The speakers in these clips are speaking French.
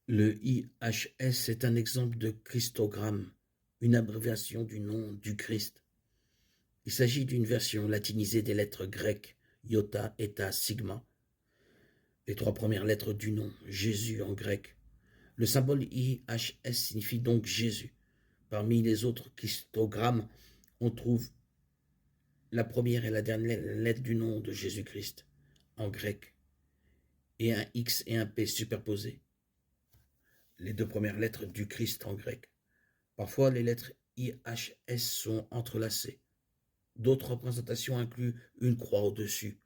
Le IHS est un exemple de christogramme, une abréviation du nom du Christ. Il s'agit d'une version latinisée des lettres grecques iota, eta, sigma, les trois premières lettres du nom, Jésus en grec. Le symbole IHS signifie donc Jésus. Parmi les autres christogrammes, on trouve la première et la dernière lettre du nom de Jésus-Christ en grec et un X et un P superposés, les deux premières lettres du Christ en grec. Parfois, les lettres IHS sont entrelacées. D'autres représentations incluent une croix au-dessus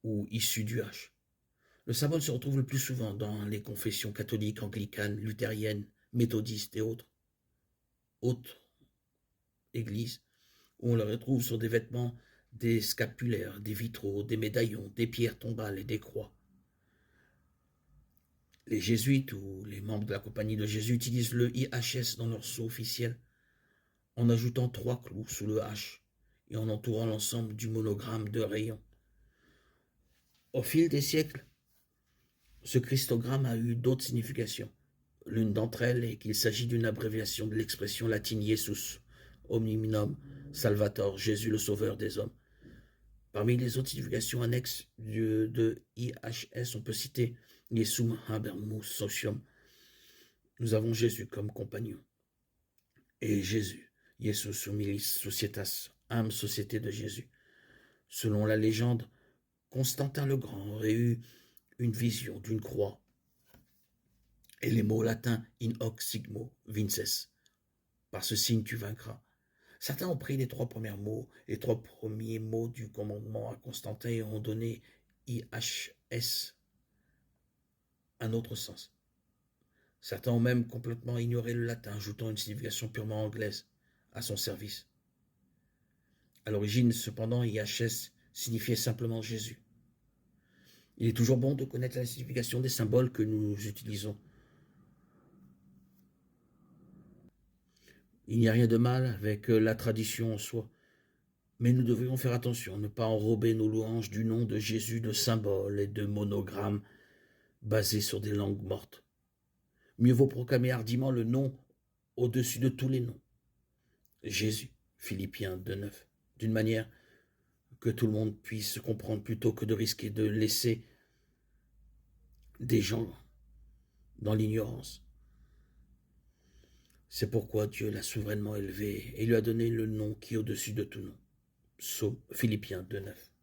ou issue du H. Le symbole se retrouve le plus souvent dans les confessions catholiques, anglicanes, luthériennes, méthodistes et autres églises, où on le retrouve sur des vêtements, des scapulaires, des vitraux, des médaillons, des pierres tombales et des croix. Les jésuites ou les membres de la Compagnie de Jésus utilisent le IHS dans leur sceau officiel en ajoutant 3 clous sous le H et en entourant l'ensemble du monogramme de rayons. Au fil des siècles, ce christogramme a eu d'autres significations. L'une d'entre elles est qu'il s'agit d'une abréviation de l'expression latine Jesus, hominum salvator, Jésus le sauveur des hommes. Parmi les autres significations annexes de IHS, on peut citer Jesum habemus socium. Nous avons Jésus comme compagnon. Et Jésus, Jesus humilis societas, âme société de Jésus. Selon la légende, Constantin le Grand aurait eu une vision d'une croix et les mots latins in hoc sigmo vinces. Par ce signe tu vaincras. Certains ont pris les trois premiers mots du commandement à Constantin et ont donné IHS un autre sens. Certains ont même complètement ignoré le latin, ajoutant une signification purement anglaise à son service. À l'origine, cependant, IHS signifiait simplement Jésus. Il est toujours bon de connaître la signification des symboles que nous utilisons. Il n'y a rien de mal avec la tradition en soi, mais nous devrions faire attention, ne pas enrober nos louanges du nom de Jésus de symboles et de monogrammes basés sur des langues mortes. Mieux vaut proclamer hardiment le nom au-dessus de tous les noms. Jésus, Philippiens 2,9, d'une manière que tout le monde puisse comprendre plutôt que de risquer de laisser des gens dans l'ignorance. C'est pourquoi Dieu l'a souverainement élevé et lui a donné le nom qui est au-dessus de tout nom. Philippiens 2,9.